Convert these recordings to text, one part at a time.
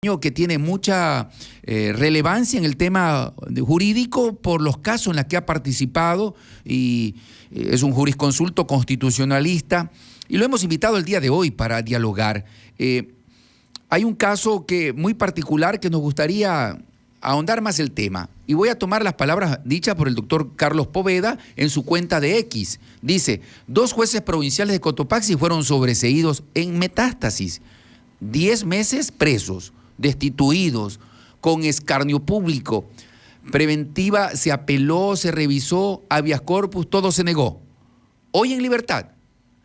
que tiene mucha relevancia en el tema jurídico por los casos en los que ha participado y es un jurisconsulto constitucionalista y lo hemos invitado el día de hoy para dialogar. Hay un caso muy particular que nos gustaría ahondar más el tema y voy a tomar las palabras dichas por el doctor Carlos Poveda en su cuenta de X. Dice, 2 jueces provinciales de Cotopaxi fueron sobreseídos en metástasis, 10 meses presos, destituidos, con escarnio público. Preventiva se apeló, se revisó, habeas corpus, todo se negó. Hoy en libertad,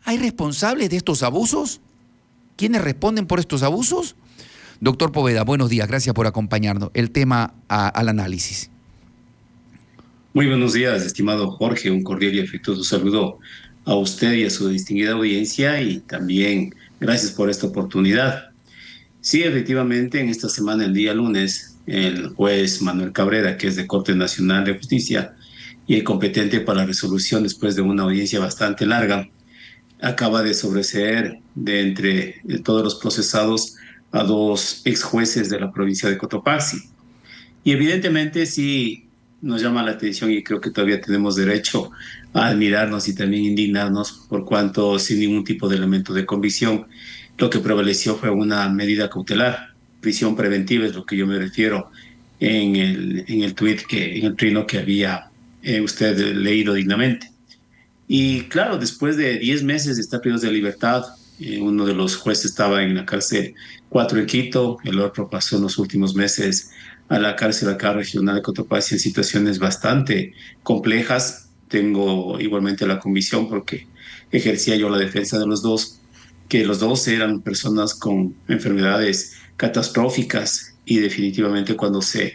¿hay responsables de estos abusos? ¿Quiénes responden por estos abusos? Doctor Poveda, buenos días, gracias por acompañarnos. El tema al análisis. Muy buenos días, estimado Jorge, un cordial y afectuoso saludo a usted y a su distinguida audiencia y también gracias por esta oportunidad. Sí, efectivamente, en esta semana, el día lunes, el juez Manuel Cabrera, que es de Corte Nacional de Justicia y el competente para la resolución después de una audiencia bastante larga, acaba de sobreseer de entre todos los procesados a 2 ex jueces de la provincia de Cotopaxi. Y evidentemente sí nos llama la atención y creo que todavía tenemos derecho a admirarnos y también indignarnos por cuanto sin ningún tipo de elemento de convicción lo que prevaleció fue una medida cautelar, prisión preventiva es lo que yo me refiero en el tuit, en el trino que había usted leído dignamente. Y claro, después de 10 meses de estar privados de libertad, uno de los jueces estaba en la cárcel 4 en Quito, el otro pasó en los últimos meses a la cárcel acá regional de Cotopaxi en situaciones bastante complejas. Tengo igualmente la convicción porque ejercía yo la defensa de los dos, que los dos eran personas con enfermedades catastróficas y definitivamente cuando se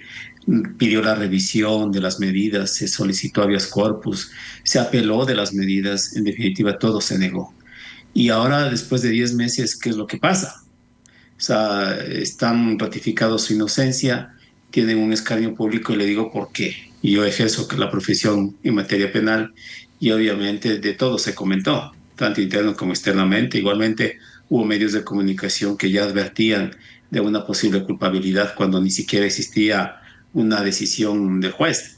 pidió la revisión de las medidas, se solicitó habeas corpus, se apeló de las medidas, en definitiva todo se negó. Y ahora, después de 10 meses, ¿qué es lo que pasa? O sea, están ratificados su inocencia, tienen un escarnio público y le digo por qué. Y yo ejerzo la profesión en materia penal y obviamente de todo se comentó, tanto interno como externamente. Igualmente hubo medios de comunicación que ya advertían de una posible culpabilidad cuando ni siquiera existía una decisión del juez.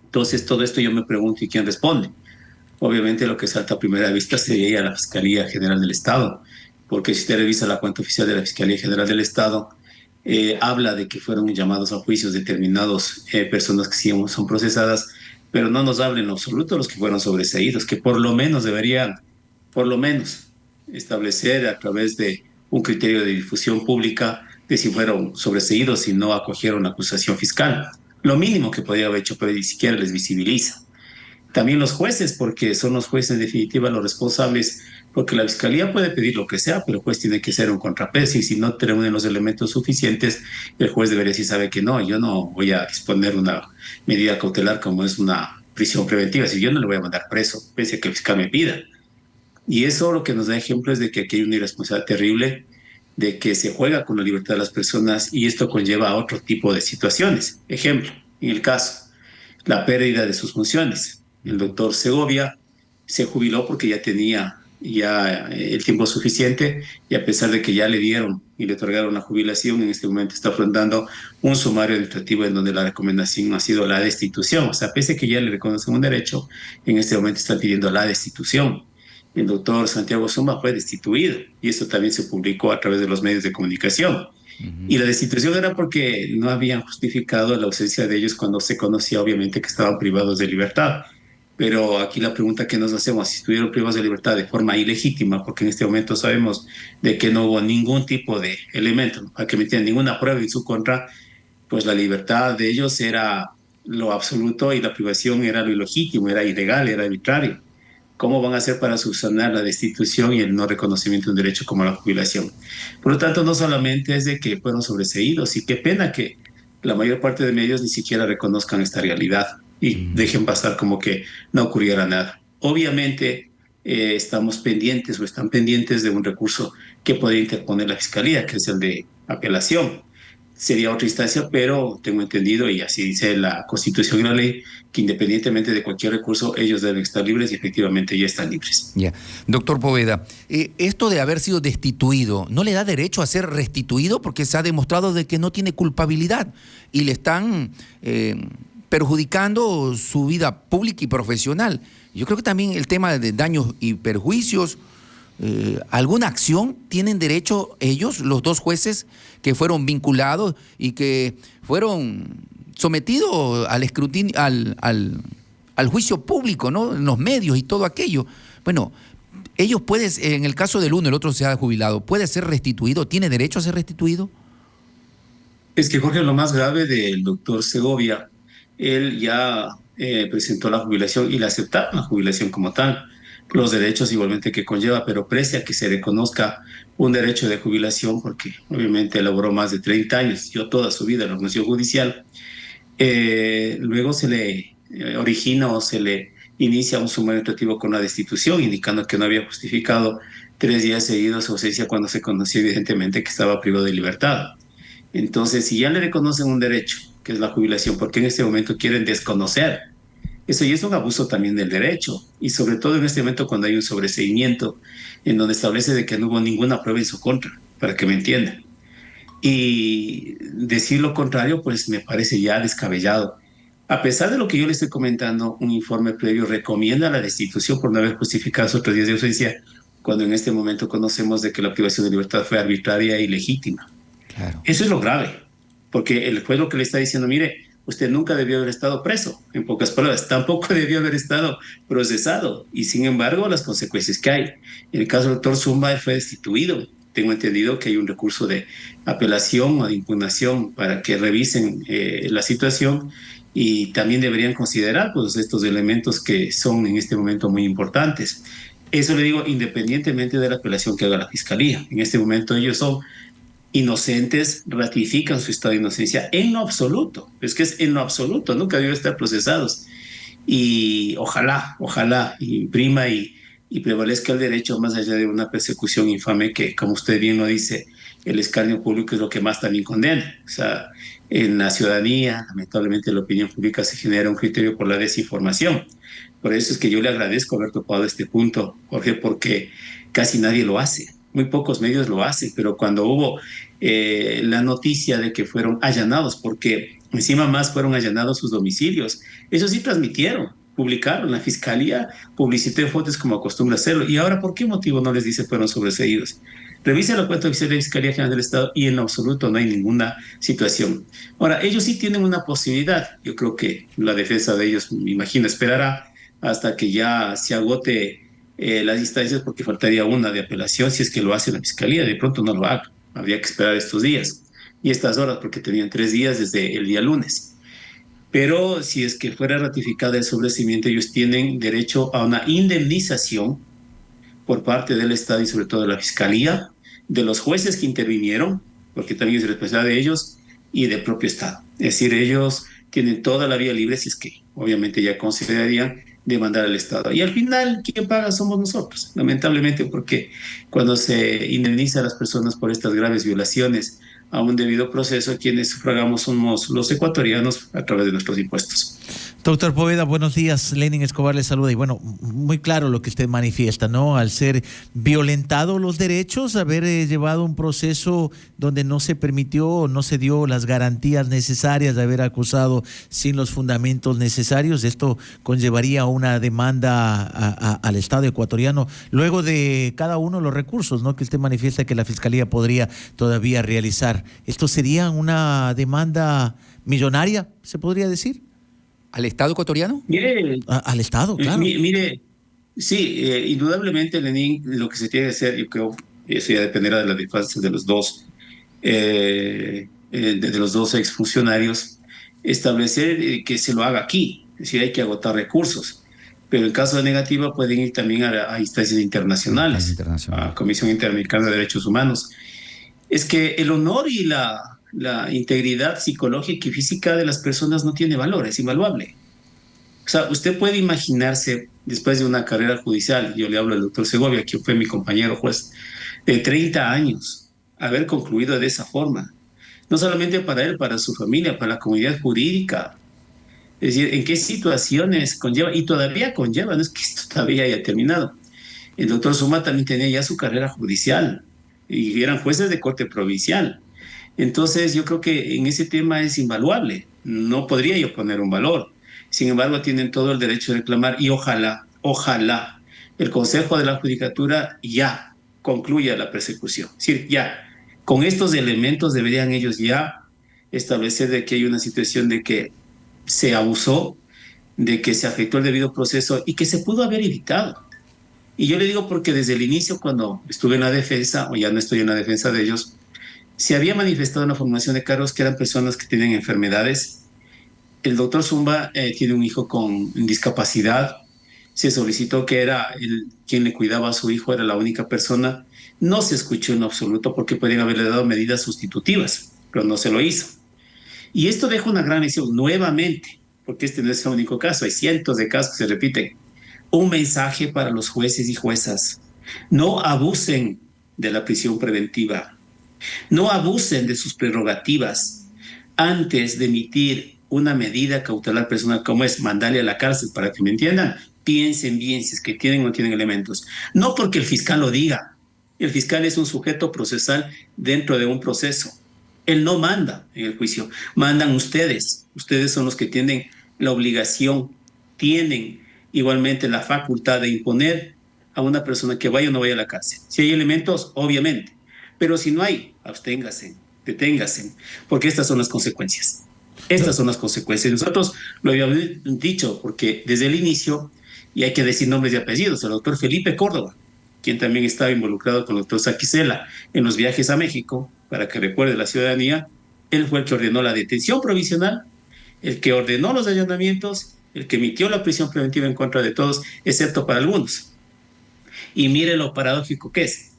Entonces, todo esto yo me pregunto, ¿y quién responde? Obviamente lo que salta a primera vista sería la Fiscalía General del Estado, porque si usted revisa la cuenta oficial de la Fiscalía General del Estado, habla de que fueron llamados a juicios determinados personas que sí son procesadas, pero no nos habla en absoluto los que fueron sobreseídos, que por lo menos deberían, por lo menos, establecer a través de un criterio de difusión pública de si fueron sobreseídos y no acogieron la acusación fiscal. Lo mínimo que podría haber hecho, pero ni siquiera les visibiliza. También los jueces, porque son los jueces en definitiva los responsables, porque la fiscalía puede pedir lo que sea, pero el juez tiene que ser un contrapeso y si no reúnen los elementos suficientes, el juez debería decir, sabe que no, yo no voy a disponer una medida cautelar como es una prisión preventiva, si yo no le voy a mandar preso, pese a que el fiscal me pida. Y eso lo que nos da ejemplo es de que aquí hay una irresponsabilidad terrible, de que se juega con la libertad de las personas y esto conlleva a otro tipo de situaciones. Ejemplo, en el caso, la pérdida de sus funciones. El doctor Segovia se jubiló porque ya tenía el tiempo suficiente y a pesar de que ya le dieron y le otorgaron la jubilación, en este momento está afrontando un sumario administrativo en donde la recomendación ha sido la destitución. O sea, pese a que ya le reconocen un derecho, en este momento está pidiendo la destitución. El doctor Santiago Zumba fue destituido y eso también se publicó a través de los medios de comunicación. Y la destitución era porque no habían justificado la ausencia de ellos cuando se conocía obviamente que estaban privados de libertad. Pero aquí la pregunta que nos hacemos, si estuvieron privados de libertad de forma ilegítima, porque en este momento sabemos de que no hubo ningún tipo de elemento para que metieran ninguna prueba en su contra, pues la libertad de ellos era lo absoluto y la privación era lo ilegítimo, era ilegal, era arbitrario. ¿Cómo van a hacer para subsanar la destitución y el no reconocimiento de un derecho como la jubilación? Por lo tanto, no solamente es de que fueron sobreseídos, y qué pena que la mayor parte de medios ni siquiera reconozcan esta realidad y dejen pasar como que no ocurriera nada. Obviamente, estamos pendientes o están pendientes de un recurso que podría interponer la Fiscalía, que es el de apelación. sería otra instancia, pero tengo entendido, y así dice la Constitución y la ley, que independientemente de cualquier recurso, ellos deben estar libres y efectivamente ya están libres. Ya. Doctor Poveda, esto de haber sido destituido, ¿no le da derecho a ser restituido? Porque se ha demostrado de que no tiene culpabilidad y le están perjudicando su vida pública y profesional. Yo creo que también el tema de daños y perjuicios, ¿alguna acción tienen derecho ellos, los dos jueces que fueron vinculados y que fueron sometidos al escrutinio, al juicio público, ¿no? En los medios y todo aquello? Bueno, ellos pueden, en el caso del uno, el otro se ha jubilado, ¿puede ser restituido? ¿Tiene derecho a ser restituido? Es que, Jorge, lo más grave del doctor Segovia, él ya presentó la jubilación y le aceptaron la jubilación como tal, los derechos igualmente que conlleva, pero pese a que se reconozca un derecho de jubilación, porque obviamente elaboró más de 30 años, dio toda su vida en la función judicial, luego se le origina o se le inicia un sumario administrativo con la destitución, indicando que no había justificado 3 días seguidos su ausencia cuando se conoció evidentemente que estaba privado de libertad. Entonces, si ya le reconocen un derecho, que es la jubilación, ¿por qué en este momento quieren desconocer? Eso ya es un abuso también del derecho, y sobre todo en este momento cuando hay un sobreseimiento en donde establece de que no hubo ninguna prueba en su contra, para que me entiendan. Y decir lo contrario, pues me parece ya descabellado. A pesar de lo que yo le estoy comentando, un informe previo recomienda la destitución por no haber justificado sus 3 días de ausencia, cuando en este momento conocemos de que la privación de libertad fue arbitraria y legítima. Claro. Eso es lo grave, porque el juez lo que le está diciendo, mire, usted nunca debió haber estado preso, en pocas palabras, tampoco debió haber estado procesado, y sin embargo las consecuencias que hay. En el caso del doctor Zumba, él fue destituido. Tengo entendido que hay un recurso de apelación o de impugnación para que revisen la situación, y también deberían considerar pues, estos elementos que son en este momento muy importantes. Eso le digo independientemente de la apelación que haga la Fiscalía. En este momento ellos son inocentes, ratifican su estado de inocencia en lo absoluto. Es que es en lo absoluto, nunca deben estar procesados. Y ojalá imprima y prevalezca el derecho más allá de una persecución infame que, como usted bien lo dice, el escarnio público es lo que más también condena. O sea, en la ciudadanía, lamentablemente, la opinión pública se genera un criterio por la desinformación. Por eso es que yo le agradezco haber topado este punto, Jorge, porque casi nadie lo hace. Muy pocos medios lo hacen, pero cuando hubo la noticia de que fueron allanados, porque encima más fueron allanados sus domicilios, ellos sí transmitieron, publicaron, la Fiscalía publicitó en fuentes como acostumbra hacerlo. Y ahora, ¿por qué motivo no les dice fueron sobreseídos? Revisa la cuenta oficial de la Fiscalía General del Estado y en lo absoluto no hay ninguna situación. Ahora, ellos sí tienen una posibilidad. Yo creo que la defensa de ellos, me imagino, esperará hasta que ya se agote las instancias, porque faltaría una de apelación si es que lo hace la Fiscalía. De pronto no lo haga. Habría que esperar estos días y estas horas, porque tenían 3 días desde el día lunes. Pero si es que fuera ratificada el sobreseimiento, ellos tienen derecho a una indemnización por parte del Estado y sobre todo de la Fiscalía, de los jueces que intervinieron, porque también es responsabilidad de ellos, y del propio Estado. Es decir, ellos tienen toda la vía libre, si es que obviamente ya considerarían demandar al Estado. Y al final, quien paga somos nosotros, lamentablemente, porque cuando se indemniza a las personas por estas graves violaciones a un debido proceso, quienes sufragamos somos los ecuatorianos a través de nuestros impuestos. Doctor Poveda, buenos días. Lenin Escobar le saluda. Y bueno, muy claro lo que usted manifiesta, ¿no? Al ser violentado los derechos, haber llevado un proceso donde no se permitió, no se dio las garantías necesarias, de haber acusado sin los fundamentos necesarios, esto conllevaría una demanda al Estado ecuatoriano, luego de cada uno de los recursos, ¿no? Que usted manifiesta que la Fiscalía podría todavía realizar. ¿Esto sería una demanda millonaria, se podría decir? ¿Al Estado ecuatoriano? Mire, Al Estado, claro. Mire, sí, indudablemente, Lenín, lo que se tiene que hacer, yo creo, eso ya dependerá de las defensas de los dos exfuncionarios, establecer que se lo haga aquí, es decir, hay que agotar recursos. Pero en caso de negativa pueden ir también a instancias internacionales, a Comisión Interamericana de Derechos Humanos. Es que el honor y la integridad psicológica y física de las personas no tiene valor, es invaluable. O sea, usted puede imaginarse, después de una carrera judicial, yo le hablo al doctor Segovia, que fue mi compañero juez, de 30 años, haber concluido de esa forma. no solamente para él, para su familia, para la comunidad jurídica. Es decir, en qué situaciones conlleva, y todavía conlleva, no es que esto todavía haya terminado. El doctor Zumba también tenía ya su carrera judicial y eran jueces de corte provincial. Entonces yo creo que en ese tema es invaluable, no podría yo poner un valor. Sin embargo, tienen todo el derecho de reclamar y ojalá el Consejo de la Judicatura ya concluya la persecución. Es decir, ya, con estos elementos deberían ellos ya establecer de que hay una situación de que se abusó, de que se afectó el debido proceso y que se pudo haber evitado. Y yo le digo porque desde el inicio, cuando estuve en la defensa, o ya no estoy en la defensa de ellos, se había manifestado una formación de cargos que eran personas que tienen enfermedades. El doctor Zumba tiene un hijo con discapacidad. Se solicitó que era quien le cuidaba a su hijo, era la única persona. No se escuchó en absoluto porque podrían haberle dado medidas sustitutivas, pero no se lo hizo. Y esto deja una gran lección nuevamente, porque este no es el único caso, hay cientos de casos que se repiten. Un mensaje para los jueces y juezas: no abusen de la prisión preventiva, no abusen de sus prerrogativas antes de emitir una medida cautelar personal como es mandarle a la cárcel. Para que me entiendan, piensen bien si es que tienen o no tienen elementos. No porque el fiscal lo diga. El fiscal es un sujeto procesal dentro de un proceso. Él no manda en el juicio, mandan ustedes. Ustedes son los que tienen la obligación, tienen igualmente la facultad de imponer a una persona que vaya o no vaya a la cárcel. Si hay elementos, obviamente, pero si no hay, absténgase, deténgase, porque estas son las consecuencias. Estas son las consecuencias. Nosotros lo habíamos dicho, porque desde el inicio, y hay que decir nombres y apellidos, el doctor Felipe Córdoba, quien también estaba involucrado con el doctor Saquicela en los viajes a México, para que recuerde la ciudadanía, él fue el que ordenó la detención provisional, el que ordenó los allanamientos, el que emitió la prisión preventiva en contra de todos, excepto para algunos. Y mire lo paradójico que es.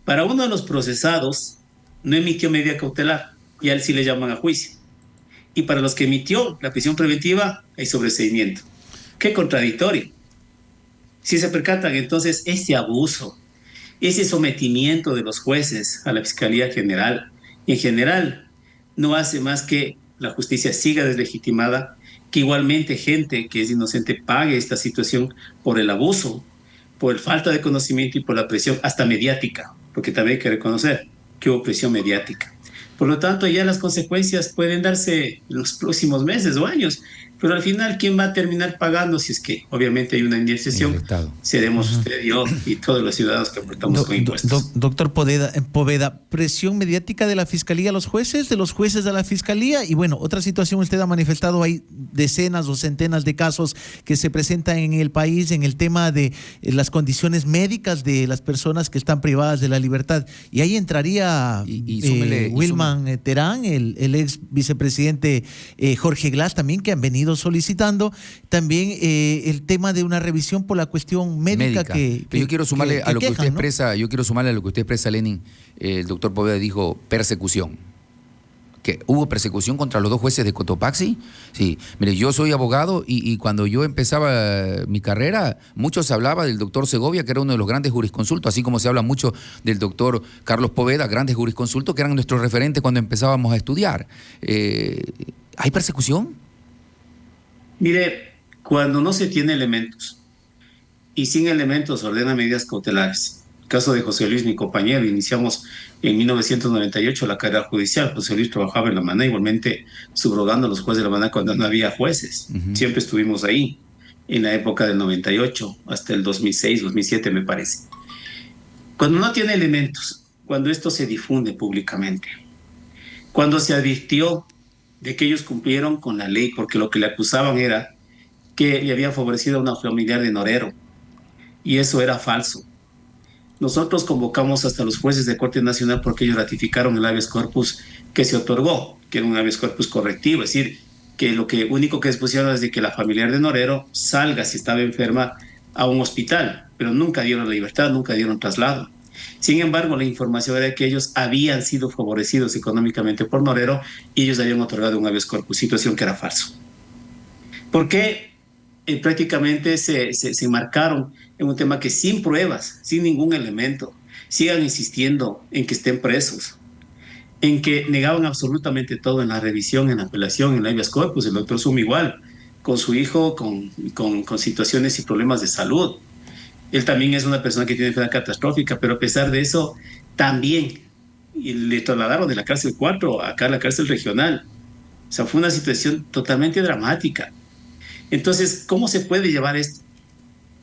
Para uno de los procesados, no emitió medida cautelar, y a él sí le llaman a juicio. Y para los que emitió la prisión preventiva, hay sobreseimiento. ¡Qué contradictorio! Si se percatan, entonces, ese abuso, ese sometimiento de los jueces a la Fiscalía General, en general, no hace más que la justicia siga deslegitimada, que igualmente gente que es inocente pague esta situación por el abuso, por falta de conocimiento y por la presión hasta mediática, porque también hay que reconocer que hubo presión mediática. Por lo tanto, ya las consecuencias pueden darse en los próximos meses o años, pero al final, ¿quién va a terminar pagando? Si es que obviamente hay una indemnización, seremos usted, yo y todos los ciudadanos que aportamos con impuestos. Doctor Poveda, presión mediática de la Fiscalía a los jueces, de los jueces a la Fiscalía, y bueno, otra situación, usted ha manifestado, hay decenas o centenas de casos que se presentan en el país en el tema de las condiciones médicas de las personas que están privadas de la libertad, y ahí entraría Wilman Terán, el ex vicepresidente Jorge Glass también, que han venido solicitando también el tema de una revisión por la cuestión médica. Que yo quiero sumarle a lo que usted expresa, ¿no? Yo quiero sumarle a lo que usted expresa, Lenin. El doctor Poveda dijo persecución. ¿Que hubo persecución contra los dos jueces de Cotopaxi? Sí. Mire, yo soy abogado y cuando yo empezaba mi carrera, mucho se hablaba del doctor Segovia, que era uno de los grandes jurisconsultos, así como se habla mucho del doctor Carlos Poveda, grandes jurisconsultos que eran nuestros referentes cuando empezábamos a estudiar. ¿Hay persecución? Mire, cuando no se tiene elementos y sin elementos ordena medidas cautelares. El caso de José Luis, mi compañero, iniciamos en 1998 la carrera judicial. José Luis trabajaba en la MANA, igualmente subrogando a los jueces de la MANA cuando no había jueces. Siempre estuvimos ahí, en la época del 98 hasta el 2006, 2007 me parece. Cuando no tiene elementos, cuando esto se difunde públicamente, cuando se advirtió de que ellos cumplieron con la ley, porque lo que le acusaban era que le habían favorecido a una familiar de Norero, y eso era falso. Nosotros convocamos hasta los jueces de Corte Nacional porque ellos ratificaron el habeas corpus que se otorgó, que era un habeas corpus correctivo, es decir, que lo único que expusieron es de que la familiar de Norero salga, si estaba enferma, a un hospital, pero nunca dieron la libertad, nunca dieron traslado. Sin embargo, la información era que ellos habían sido favorecidos económicamente por Norero y ellos habían otorgado un habeas corpus, situación que era falso. ¿Por qué prácticamente se marcaron en un tema que sin pruebas, sin ningún elemento, sigan insistiendo en que estén presos, en que negaban absolutamente todo en la revisión, en la apelación, en la habeas corpus. El doctor Sum igual, con su hijo, con situaciones y problemas de salud. Él también es una persona que tiene enfermedad catastrófica, pero a pesar de eso, también le trasladaron de la cárcel 4 acá a la cárcel regional. O sea, fue una situación totalmente dramática. Entonces, ¿cómo se puede llevar esto?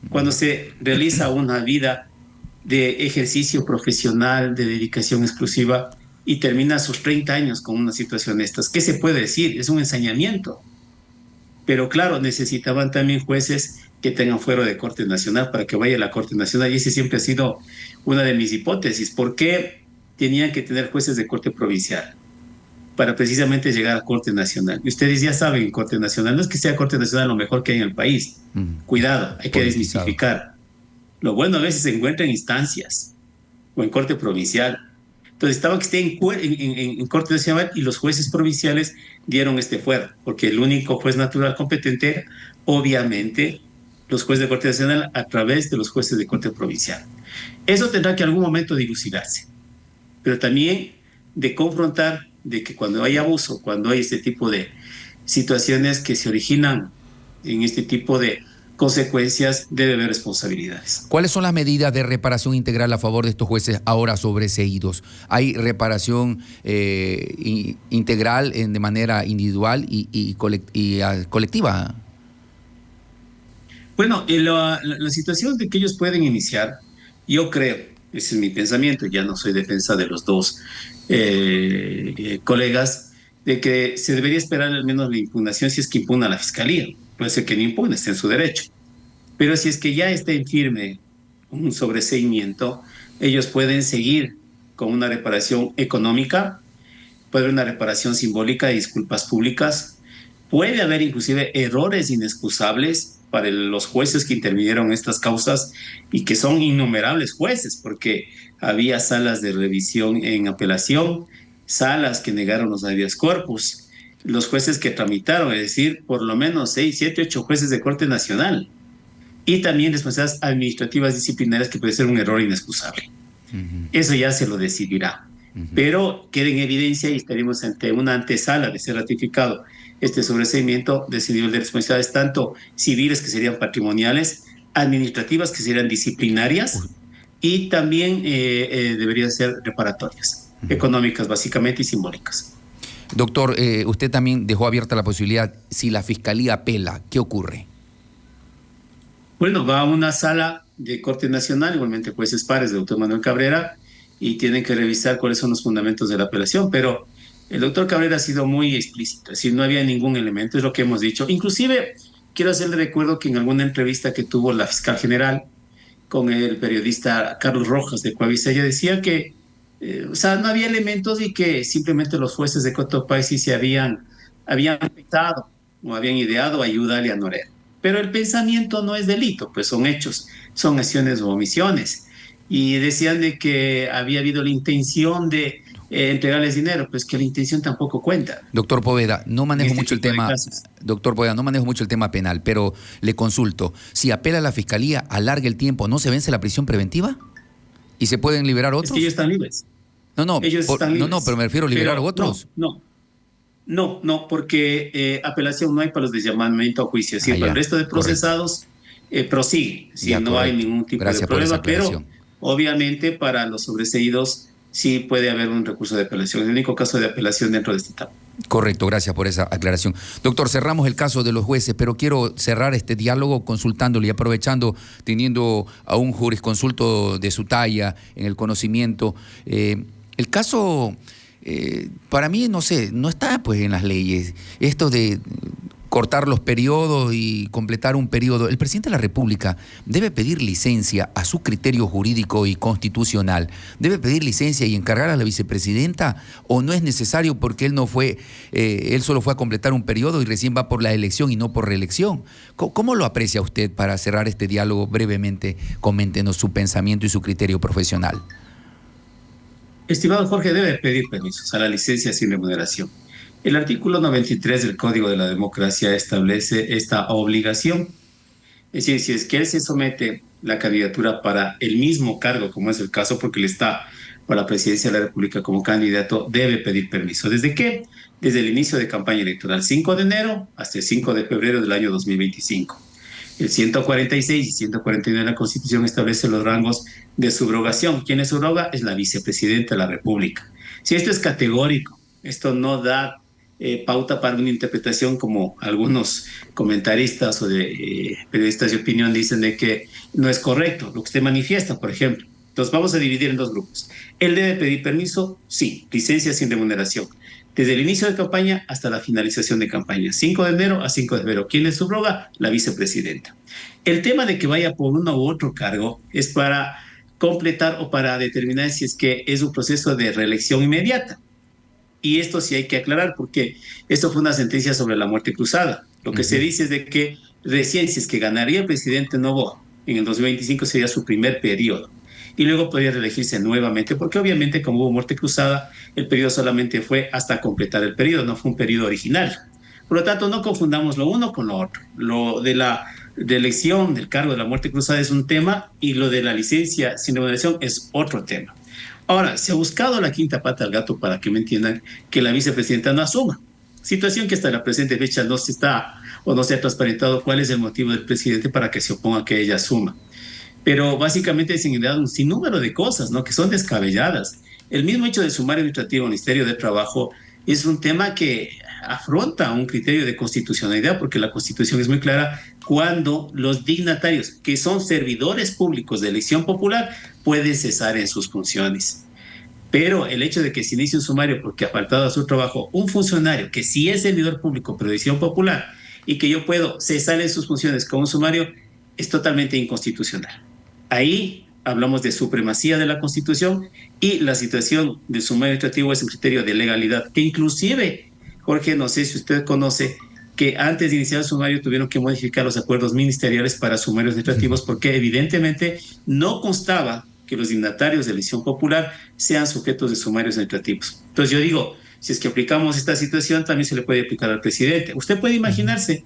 Cuando se realiza una vida de ejercicio profesional, de dedicación exclusiva, y termina sus 30 años con una situación de estas. ¿Qué se puede decir? Es un ensañamiento. Pero claro, necesitaban también jueces que tengan fuero de Corte Nacional para que vaya a la Corte Nacional. Y esa siempre ha sido una de mis hipótesis. ¿Por qué tenían que tener jueces de Corte Provincial? Para precisamente llegar a Corte Nacional. Y ustedes ya saben, Corte Nacional no es que sea Corte Nacional lo mejor que hay en el país. Cuidado, hay que desmitificar. Lo bueno a veces se encuentra en instancias o en Corte Provincial. Entonces estaba que esté en Corte Nacional y los jueces provinciales dieron este fuero, porque el único juez natural competente, obviamente, los jueces de Corte Nacional a través de los jueces de Corte Provincial. Eso tendrá que en algún momento dilucidarse, pero también de confrontar de que cuando hay abuso, cuando hay este tipo de situaciones que se originan en este tipo de consecuencias, debe haber responsabilidades. ¿Cuáles son las medidas de reparación integral a favor de estos jueces ahora sobreseídos? ¿Hay reparación integral de manera individual y colectiva? Bueno, la situación de que ellos pueden iniciar, yo creo, ese es mi pensamiento, ya no soy defensa de los dos colegas, de que se debería esperar al menos la impugnación si es que impugna la fiscalía. Puede ser que no impugne, esté en su derecho. Pero si es que ya está en firme un sobreseimiento, ellos pueden seguir con una reparación económica, puede haber una reparación simbólica de disculpas públicas, puede haber inclusive errores inexcusables para los jueces que intervinieron en estas causas y que son innumerables jueces, porque había salas de revisión en apelación, salas que negaron los habeas corpus, los jueces que tramitaron, es decir, por lo menos 6, 7, 8 jueces de Corte Nacional, y también responsabilidades administrativas disciplinarias que puede ser un error inexcusable. Eso ya se lo decidirá. Pero queda en evidencia y estaremos ante una antesala de ser ratificado este sobreseimiento de ese nivel de responsabilidades, tanto civiles que serían patrimoniales, administrativas que serían disciplinarias, y también deberían ser reparatorias, económicas básicamente y simbólicas. Doctor, usted también dejó abierta la posibilidad, si la Fiscalía apela, ¿qué ocurre? Bueno, va a una sala de Corte Nacional, igualmente jueces pares del doctor Manuel Cabrera, y tienen que revisar cuáles son los fundamentos de la apelación, pero el doctor Cabrera ha sido muy explícito, es decir, no había ningún elemento, es lo que hemos dicho. Inclusive, quiero hacerle recuerdo que en alguna entrevista que tuvo la fiscal general con el periodista Carlos Rojas de Coavisa, ella decía que o sea, no había elementos y que simplemente los jueces de Cotopaxi se habían pensado o habían ideado ayudarle a Norero. Pero el pensamiento no es delito, pues son hechos, son acciones o omisiones. Y decían de que había habido la intención de entregarles dinero, pues que la intención tampoco cuenta. Doctor Poveda, no manejo mucho el tema. Doctor Poveda, no manejo mucho el tema penal, pero le consulto. Si apela a la Fiscalía, alarga el tiempo, ¿no se vence la prisión preventiva? ¿Y se pueden liberar otros? Es que ellos están libres. No, pero me refiero a liberar a otros. No, porque apelación no hay para los de llamamiento a juicio. Es decir, para el resto de procesados prosigue. Si no hay ningún tipo de problema, pero obviamente para los sobreseídos sí puede haber un recurso de apelación. El único caso de apelación dentro de esta etapa. Correcto, gracias por esa aclaración. Doctor, cerramos el caso de los jueces, pero quiero cerrar este diálogo consultándole y aprovechando, teniendo a un jurisconsulto de su talla en el conocimiento. El caso, para mí, no sé, no está pues en las leyes. Esto de cortar los periodos y completar un periodo. El presidente de la República debe pedir licencia a su criterio jurídico y constitucional. Debe pedir licencia y encargar a la vicepresidenta, o no es necesario porque él solo fue a completar un periodo y recién va por la elección y no por reelección. ¿Cómo lo aprecia usted para cerrar este diálogo brevemente? Coméntenos su pensamiento y su criterio profesional. Estimado Jorge, debe pedir permisos a la licencia sin remuneración. El artículo 93 del Código de la Democracia establece esta obligación. Es decir, si es que él se somete la candidatura para el mismo cargo, como es el caso, porque le está para la presidencia de la República como candidato debe pedir permiso. ¿Desde qué? Desde el inicio de campaña electoral, 5 de enero hasta el 5 de febrero del año 2025. El 146 y 149 de la Constitución establece los rangos de subrogación. ¿Quién subroga? Es la vicepresidenta de la República. Si esto es categórico, esto no da pauta para una interpretación como algunos comentaristas o periodistas de opinión dicen de que no es correcto lo que usted manifiesta, por ejemplo. Entonces vamos a dividir en dos grupos. ¿Él debe pedir permiso? Sí, licencia sin remuneración. Desde el inicio de campaña hasta la finalización de campaña, 5 de enero a 5 de febrero. ¿Quién le subroga? La vicepresidenta. El tema de que vaya por uno u otro cargo es para completar o para determinar si es que es un proceso de reelección inmediata. Y esto sí hay que aclarar porque esto fue una sentencia sobre la muerte cruzada. Lo que se dice es de que recién si es que ganaría el presidente Noboa en el 2025 sería su primer periodo. Y luego podría reelegirse nuevamente, porque obviamente como hubo muerte cruzada, el periodo solamente fue hasta completar el periodo, no fue un periodo original. Por lo tanto, no confundamos lo uno con lo otro. Lo de la elección del cargo de la muerte cruzada es un tema y lo de la licencia sin remuneración es otro tema. Ahora, se ha buscado la quinta pata al gato para que me entiendan que la vicepresidenta no asuma. Situación que hasta la presente fecha no se está o no se ha transparentado cuál es el motivo del presidente para que se oponga a que ella asuma. Pero básicamente se han generado un sinnúmero de cosas, ¿no?, que son descabelladas. El mismo hecho del sumario administrativo al Ministerio de Trabajo es un tema que afronta un criterio de constitucionalidad, porque la Constitución es muy clara cuando los dignatarios, que son servidores públicos de elección popular, pueden cesar en sus funciones. Pero el hecho de que se inicie un sumario porque ha faltado a su trabajo un funcionario que sí es servidor público pero de elección popular y que yo puedo cesar en sus funciones con un sumario es totalmente inconstitucional. Ahí hablamos de supremacía de la Constitución y la situación del sumario administrativo es un criterio de legalidad, que inclusive, Jorge, no sé si usted conoce, que antes de iniciar el sumario tuvieron que modificar los acuerdos ministeriales para sumarios administrativos porque evidentemente no constaba que los dignatarios de elección popular sean sujetos de sumarios administrativos. Entonces yo digo, si es que aplicamos esta situación, también se le puede aplicar al presidente. Usted puede imaginarse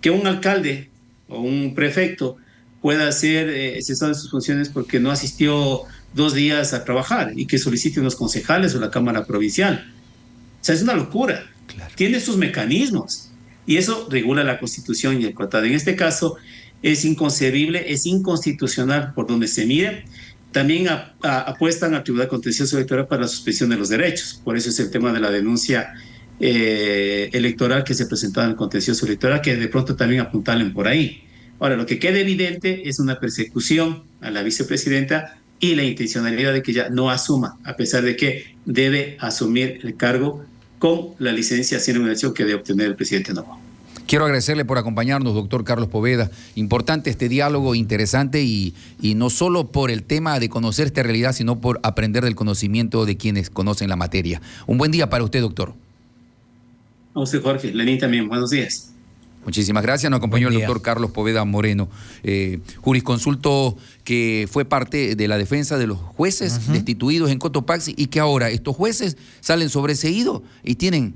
que un alcalde o un prefecto pueda ser cesado de sus funciones porque no asistió 2 días a trabajar y que solicite unos concejales o la Cámara Provincial. O sea, es una locura. Claro. Tiene sus mecanismos y eso regula la Constitución y el tratado. En este caso es inconcebible, es inconstitucional por donde se mire. También apuestan al Tribunal Contencioso Electoral para la suspensión de los derechos. Por eso es el tema de la denuncia electoral que se presentaba en el Contencioso Electoral, que de pronto también apuntalen por ahí. Ahora, lo que queda evidente es una persecución a la vicepresidenta y la intencionalidad de que ella no asuma, a pesar de que debe asumir el cargo con la licencia sin remuneración que debe obtener el presidente Noboa. Quiero agradecerle por acompañarnos, doctor Carlos Poveda. Importante este diálogo, interesante y no solo por el tema de conocer esta realidad, sino por aprender del conocimiento de quienes conocen la materia. Un buen día para usted, doctor. A usted, Jorge. Lenín también. Buenos días. Muchísimas gracias. Nos acompañó el doctor Carlos Poveda Moreno, jurisconsulto que fue parte de la defensa de los jueces destituidos en Cotopaxi y que ahora estos jueces salen sobreseídos y tienen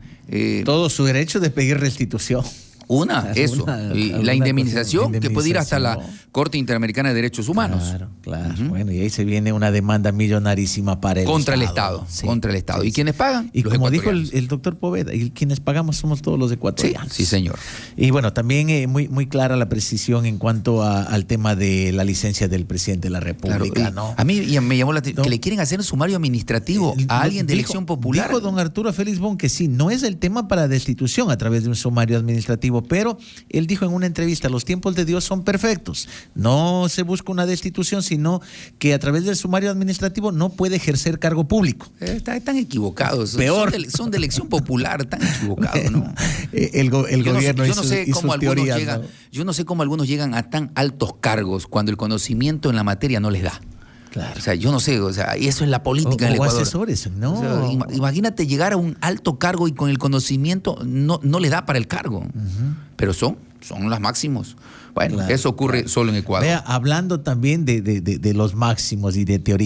todo su derecho de pedir restitución. La indemnización que puede ir hasta la Corte Interamericana de Derechos Humanos. Claro. Bueno, y ahí se viene una demanda millonarísima para el contra Estado. El Estado. Sí, contra el Estado. Sí, ¿Y quiénes pagan? Y como dijo el doctor Poveda, y quienes pagamos somos todos los ecuatorianos. Sí, señor. Y bueno, también muy clara la precisión en cuanto al tema de la licencia del presidente de la República. Claro, ¿no? A mí me llamó la atención que le quieren hacer un sumario administrativo a alguien de elección popular. Dijo don Arturo Félix Bon que sí, no es el tema para destitución a través de un sumario administrativo, pero él dijo en una entrevista, los tiempos de Dios son perfectos. No se busca una destitución, sino que a través del sumario administrativo no puede ejercer cargo público. Están equivocados. Peor. Son de elección popular, están equivocados, ¿no? El gobierno yo no sé y sus teorías, llegan, ¿no? Yo no sé cómo algunos llegan a tan altos cargos cuando el conocimiento en la materia no les da. Claro. O sea, yo no sé, y eso es la política en el Ecuador. Asesores, ¿no? O sea, imagínate llegar a un alto cargo y con el conocimiento no le da para el cargo. Pero son los máximos. Bueno, eso ocurre solo en Ecuador. Vea, hablando también de los máximos y de teoría.